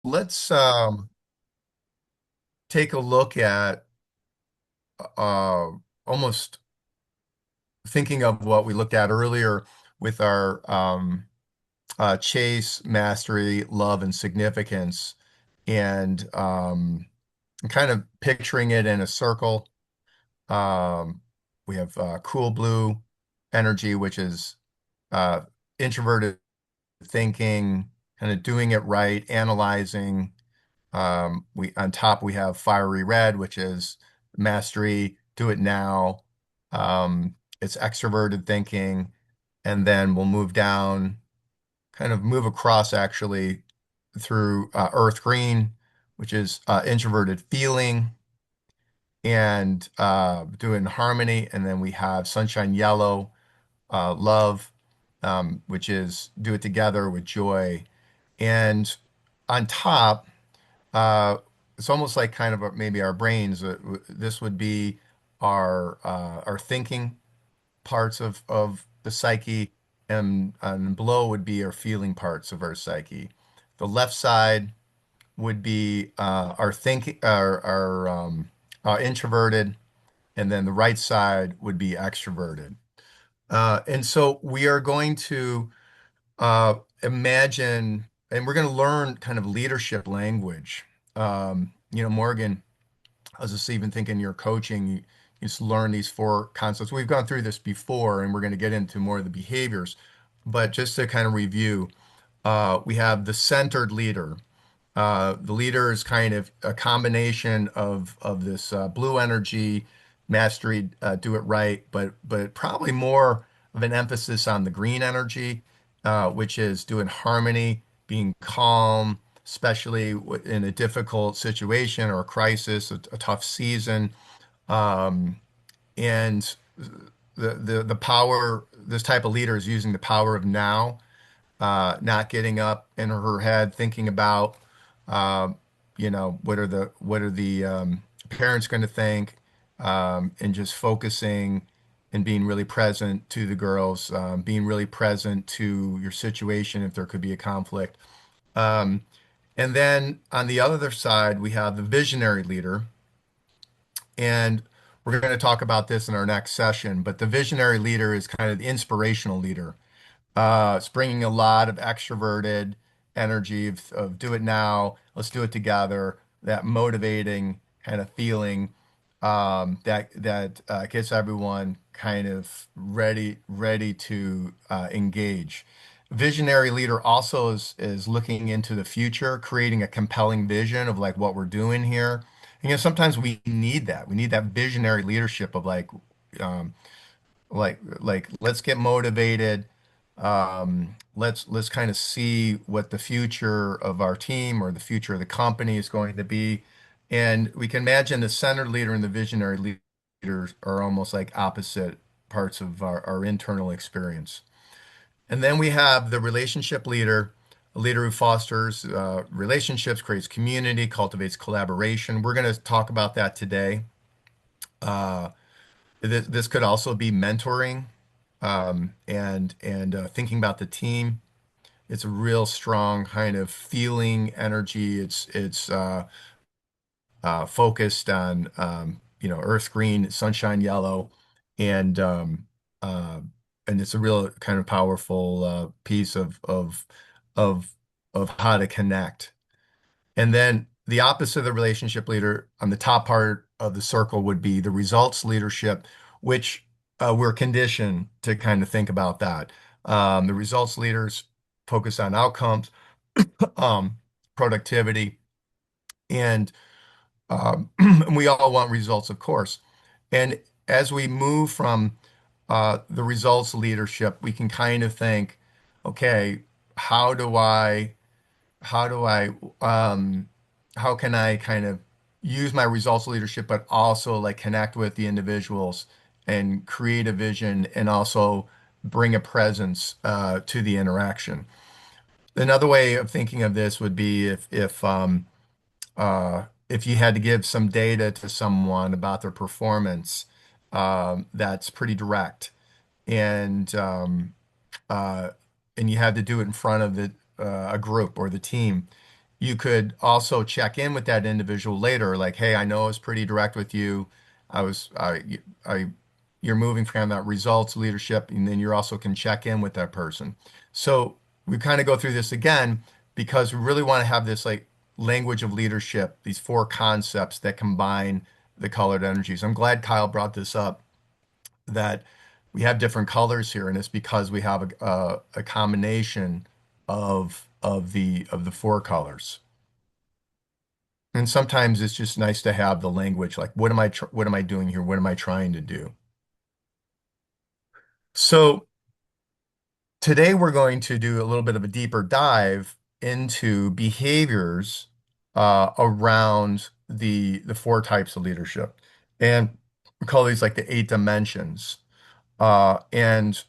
Let's take a look at uh, almost thinking of what we looked at earlier with our chase, mastery, love, and significance, and kind of picturing it in a circle. Um, we have cool blue energy, which is uh, introverted thinking, kind of doing it right, analyzing. We on top we have fiery red, which is mastery, do it now. It's extroverted thinking, and then we'll move down, kind of move across actually through earth green, which is introverted feeling and doing harmony, and then we have sunshine yellow, love, which is do it together with joy, and on top. Uh, it's almost like kind of maybe our brains. This would be our thinking parts of the psyche, and below would be our feeling parts of our psyche. The left side would be our thinking, our introverted, and then the right side would be extroverted. And so we are going to imagine, and we're going to learn kind of leadership language. Morgan, I was just even thinking you're coaching, you just learn these four concepts. We've gone through this before, and we're going to get into more of the behaviors. But just to kind of review, we have the centered leader. The leader is kind of a combination of this blue energy, mastery, do it right, but probably more of an emphasis on the green energy, which is doing harmony, being calm, especially in a difficult situation or a crisis, a tough season, um, and the power. This type of leader is using the power of now, not getting up in her head thinking about, uh, what are the parents going to think, and just focusing and being really present to the girls, being really present to your situation if there could be a conflict. Um, and then on the other side, we have the visionary leader, and we're going to talk about this in our next session. But the visionary leader is kind of the inspirational leader. It's bringing a lot of extroverted energy of do it now, let's do it together, that motivating kind of feeling, that gets everyone kind of ready to engage. Visionary leader also is looking into the future, creating a compelling vision of like what we're doing here. And, sometimes we need that. We need that visionary leadership of um, like let's get motivated. Let's kind of see what the future of our team or the future of the company is going to be. And we can imagine the center leader and the visionary leaders are almost like opposite parts of our internal experience. And then we have the relationship leader, a leader who fosters relationships, creates community, cultivates collaboration. We're going to talk about that today. Uh, this could also be mentoring, and thinking about the team. It's a real strong kind of feeling energy. It's focused on earth green, sunshine yellow, and uh, and it's a real kind of powerful piece of of how to connect. And then the opposite of the relationship leader on the top part of the circle would be the results leadership, which we're conditioned to kind of think about that. The results leaders focus on outcomes, um, productivity, and and we all want results, of course. And as we move from the results leadership, we can kind of think, okay, how do I how do I how can I kind of use my results leadership, but also like connect with the individuals and create a vision and also bring a presence to the interaction. Another way of thinking of this would be if you had to give some data to someone about their performance, that's pretty direct, and uh, and you had to do it in front of a group or the team. You could also check in with that individual later, like, hey, I know I was pretty direct with you. I was, I, you're moving from that results leadership, and then you also can check in with that person. So we kind of go through this again because we really want to have this like language of leadership, these four concepts that combine the colored energies. I'm glad Kyle brought this up, that we have different colors here, and it's because we have a combination of the four colors. And sometimes it's just nice to have the language, like what am I doing here? What am I trying to do? So today we're going to do a little bit of a deeper dive into behaviors around the four types of leadership, and we call these like the eight dimensions. And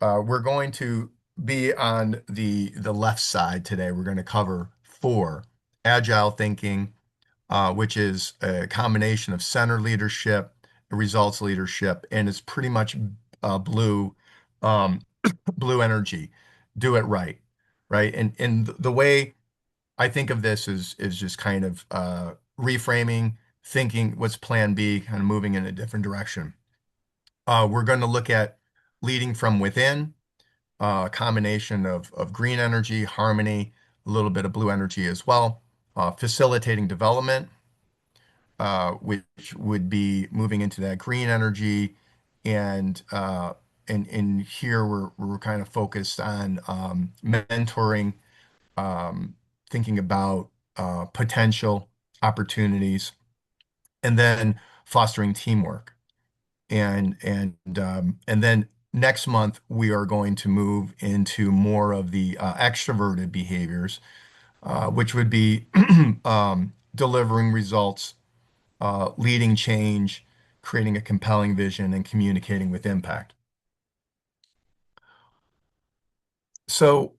we're going to be on the left side today. We're going to cover four: agile thinking, which is a combination of center leadership, results leadership, and it's pretty much blue, um, blue energy. Do it right, right? And the way I think of this is just kind of reframing, thinking what's plan B, kind of moving in a different direction. We're going to look at leading from within, a combination of green energy, harmony, a little bit of blue energy as well, facilitating development, which would be moving into that green energy. And and here we're kind of focused on mentoring, thinking about potential opportunities, and then fostering teamwork. And then next month we are going to move into more of the extroverted behaviors, which would be delivering results, leading change, creating a compelling vision, and communicating with impact. So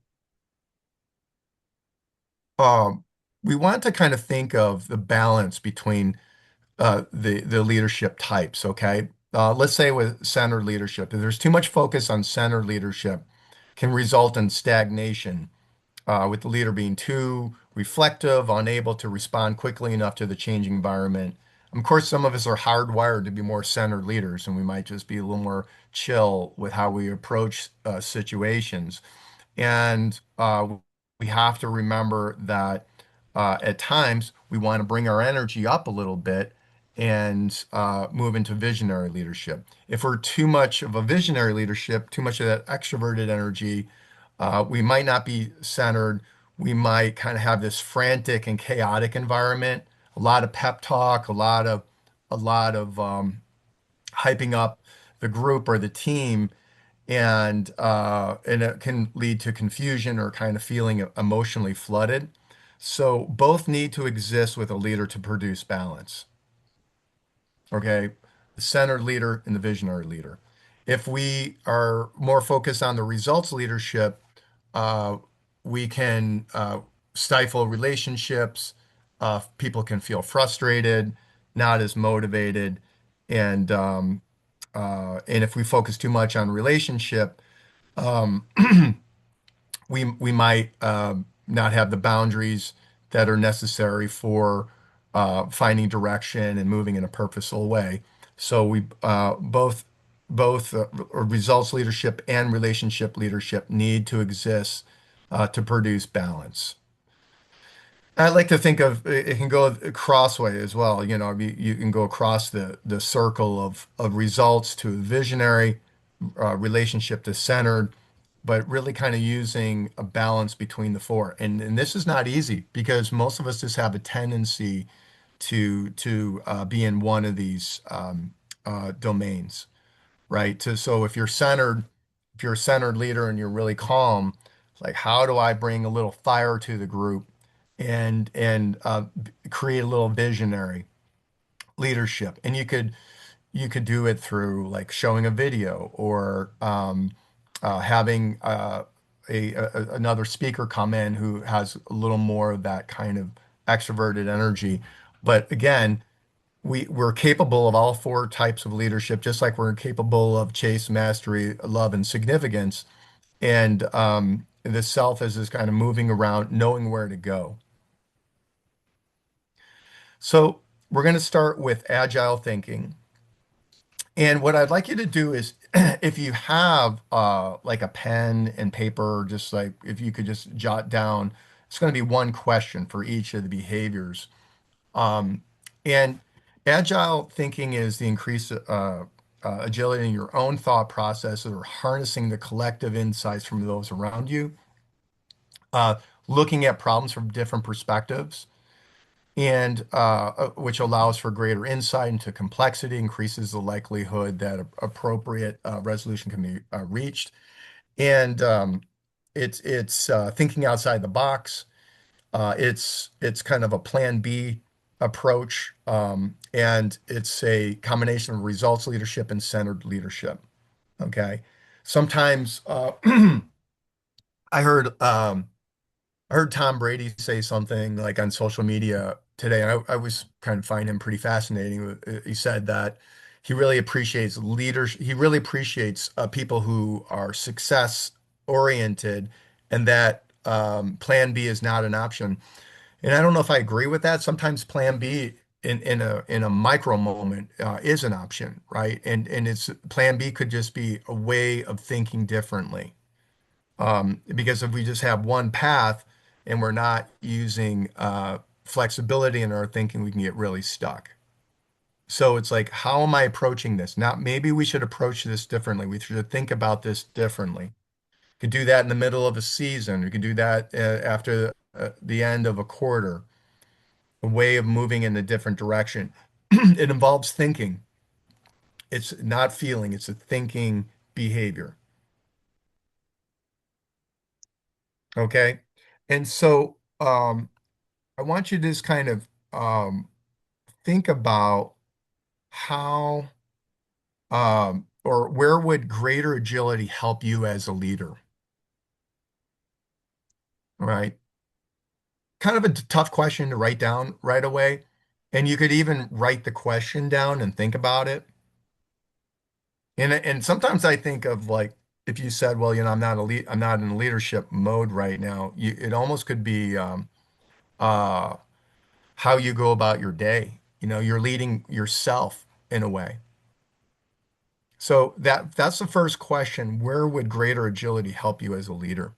um, we want to kind of think of the balance between the leadership types. Okay, let's say with center leadership, if there's too much focus on center leadership, can result in stagnation, with the leader being too reflective, unable to respond quickly enough to the changing environment. Of course, some of us are hardwired to be more centered leaders, and we might just be a little more chill with how we approach situations. And we have to remember that at times we want to bring our energy up a little bit and move into visionary leadership. If we're too much of a visionary leadership, too much of that extroverted energy, we might not be centered. We might kind of have this frantic and chaotic environment, a lot of pep talk, a lot of hyping up the group or the team, and it can lead to confusion or kind of feeling emotionally flooded. So both need to exist with a leader to produce balance. Okay, the centered leader and the visionary leader. If we are more focused on the results leadership, uh, we can stifle relationships. People can feel frustrated, not as motivated, and if we focus too much on relationship, um, we might not have the boundaries that are necessary for finding direction and moving in a purposeful way. So we both results leadership and relationship leadership need to exist to produce balance. I like to think of it can go a crossway as well. You can go across the circle of results to visionary, relationship to centered, but really kind of using a balance between the four. And this is not easy because most of us just have a tendency to be in one of these domains, right? So if you're a centered leader and you're really calm, it's like how do I bring a little fire to the group and create a little visionary leadership? And you could do it through like showing a video or having another speaker come in who has a little more of that kind of extroverted energy. But again, we're capable of all four types of leadership, just like we're capable of chase, mastery, love, and significance. And the self is kind of moving around, knowing where to go. So we're going to start with agile thinking. And what I'd like you to do is, if you have like a pen and paper, just like if you could just jot down, it's going to be one question for each of the behaviors. Um, and agile thinking is the increased agility in your own thought process or harnessing the collective insights from those around you, uh, looking at problems from different perspectives and which allows for greater insight into complexity, increases the likelihood that appropriate resolution can be reached, and it's thinking outside the box. It's kind of a plan B approach, and it's a combination of results leadership and centered leadership. Okay, sometimes I heard. I heard Tom Brady say something like on social media today, and I was kind of find him pretty fascinating. He said that he really appreciates leaders. He really appreciates people who are success oriented, and that Plan B is not an option. And I don't know if I agree with that. Sometimes Plan B in a micro moment is an option, right? And it's Plan B could just be a way of thinking differently. Because if we just have one path and we're not using flexibility in our thinking, we can get really stuck. So it's like, how am I approaching this? Now, maybe we should approach this differently. We should think about this differently. Could do that in the middle of a season. We could do that after the end of a quarter, a way of moving in a different direction. It involves thinking. It's not feeling, it's a thinking behavior. Okay. And so, I want you to just kind of think about how or where would greater agility help you as a leader, right? Kind of a tough question to write down right away. And you could even write the question down and think about it. And sometimes I think of like if you said, well, I'm not in leadership mode right now. It almost could be uh, how you go about your day. You're leading yourself in a way. So that's the first question. Where would greater agility help you as a leader?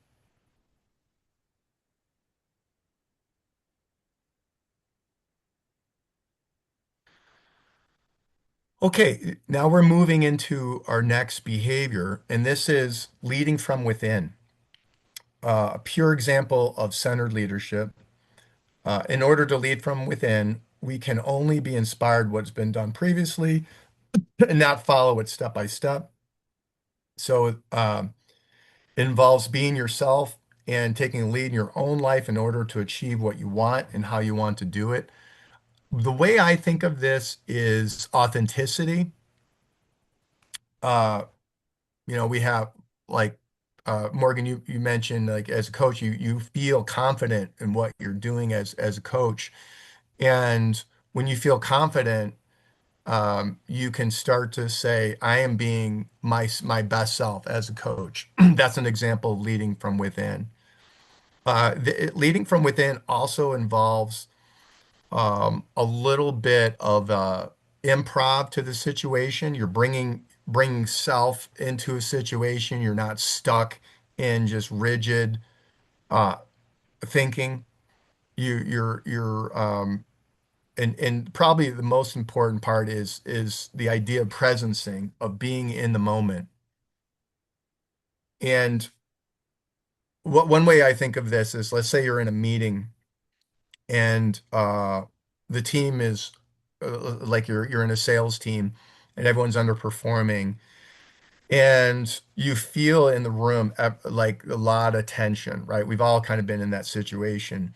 Okay, now we're moving into our next behavior, and this is leading from within. A pure example of centered leadership. In order to lead from within, we can only be inspired what's been done previously and not follow it step by step. So it involves being yourself and taking the lead in your own life in order to achieve what you want and how you want to do it. The way I think of this is authenticity. Uh, we have like Morgan, you mentioned like as a coach, you feel confident in what you're doing as a coach. And when you feel confident, you can start to say, I am being my best self as a coach. That's an example of leading from within. Leading from within also involves a little bit of improv to the situation. You're bringing self into a situation. You're not stuck in just rigid uh, thinking. You're and probably the most important part is the idea of presencing, of being in the moment. And one way I think of this is, let's say you're in a meeting and the team is like you're in a sales team and everyone's underperforming and you feel in the room like a lot of tension, right? We've all kind of been in that situation.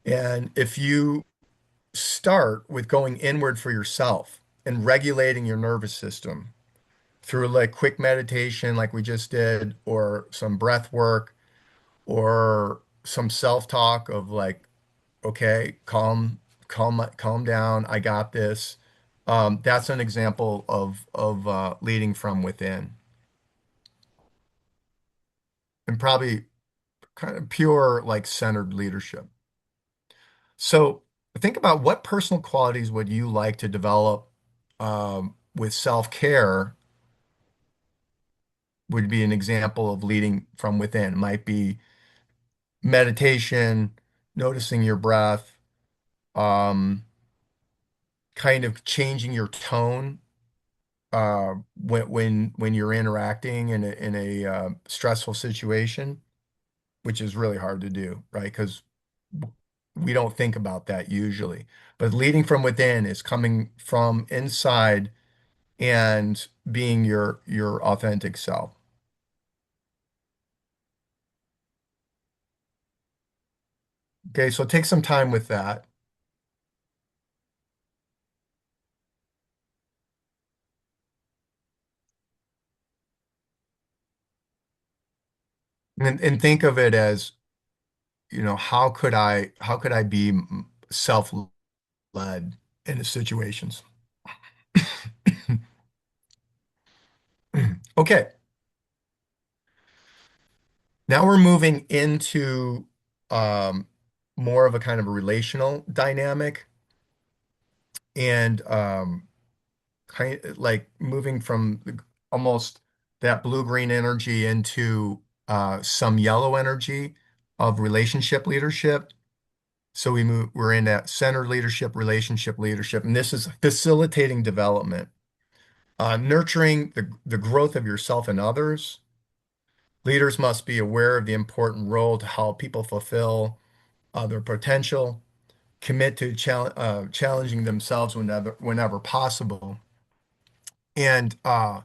And if you start with going inward for yourself and regulating your nervous system through like quick meditation like we just did, or some breath work, or some self-talk of like, okay, calm down. I got this. That's an example of leading from within, and probably kind of pure like centered leadership. So, think about what personal qualities would you like to develop with self-care would be an example of leading from within. Might be meditation, noticing your breath, um, kind of changing your tone when you're interacting in a stressful situation, which is really hard to do, right? Because we don't think about that usually. But leading from within is coming from inside and being your authentic self. Okay, so take some time with that and think of it as, how could I be self-led in the situations? Okay, now we're moving into um, more of a kind of a relational dynamic and kind like moving from almost that blue-green energy into some yellow energy of relationship leadership. So we're in that center leadership, relationship leadership, and this is facilitating development, nurturing the growth of yourself and others. Leaders must be aware of the important role to help people fulfill their potential, commit to challenging themselves whenever possible. And I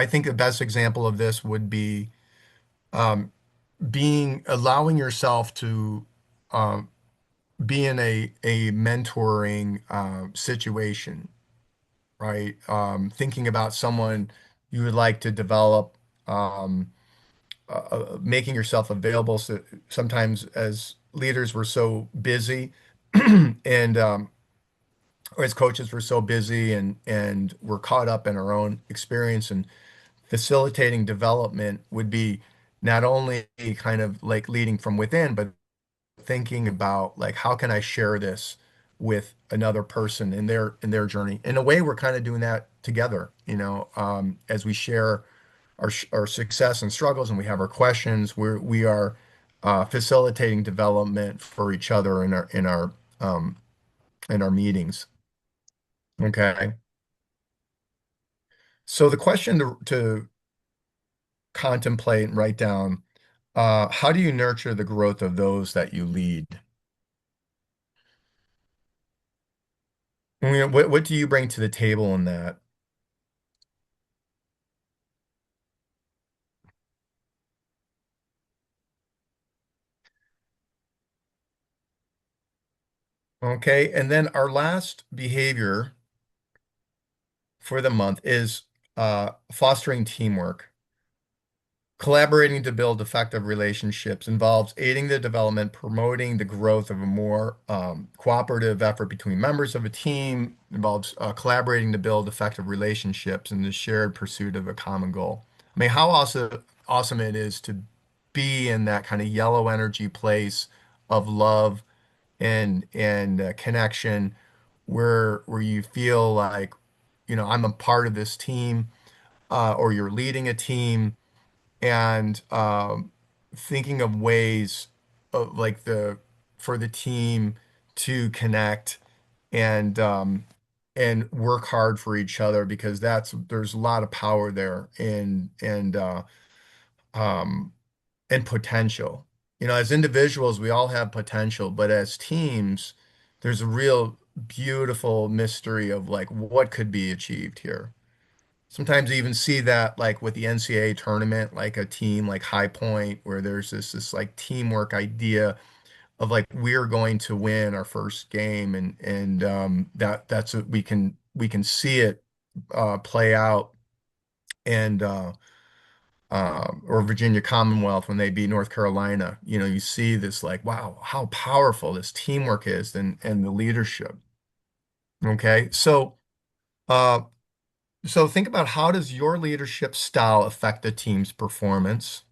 think the best example of this would be um, allowing yourself to um, be in a mentoring situation, right? Thinking about someone you would like to develop, um, making yourself available. So sometimes as leaders, we're so busy and or as coaches, we're so busy and we're caught up in our own experience and facilitating development would be not only kind of like leading from within, but thinking about like how can I share this with another person in their journey. In a way, we're kind of doing that together, as we share our success and struggles, and we have our questions. We are facilitating development for each other um, in our meetings. Okay. So the question to contemplate and write down, how do you nurture the growth of those that you lead? What do you bring to the table in that? Okay, and then our last behavior for the month is fostering teamwork. Collaborating to build effective relationships involves aiding the development, promoting the growth of a more cooperative effort between members of a team, involves collaborating to build effective relationships in the shared pursuit of a common goal. I mean, how awesome it is to be in that kind of yellow energy place of love and connection where you feel like, I'm a part of this team, or you're leading a team and thinking of ways of like the for the team to connect and work hard for each other because there's a lot of power there um and potential. As individuals, we all have potential, but as teams, there's a real beautiful mystery of like what could be achieved here. Sometimes you even see that like with the NCAA tournament, like a team like High Point, where there's this like teamwork idea of like we're going to win our first game, and that's what we can see it play out, and or Virginia Commonwealth when they beat North Carolina. You see this like, wow, how powerful this teamwork is and the leadership. Okay, uh, so think about how does your leadership style affect the team's performance?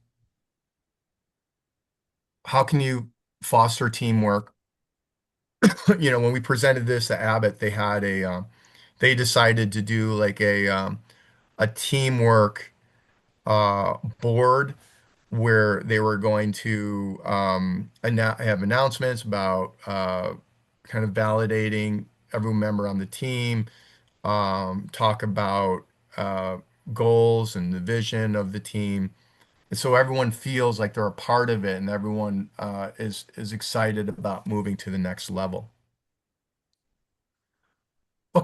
How can you foster teamwork? when we presented this to Abbott, they decided to do like a teamwork board where they were going to have announcements about kind of validating every member on the team, talk about uh, goals and the vision of the team. And so everyone feels like they're a part of it and everyone is excited about moving to the next level.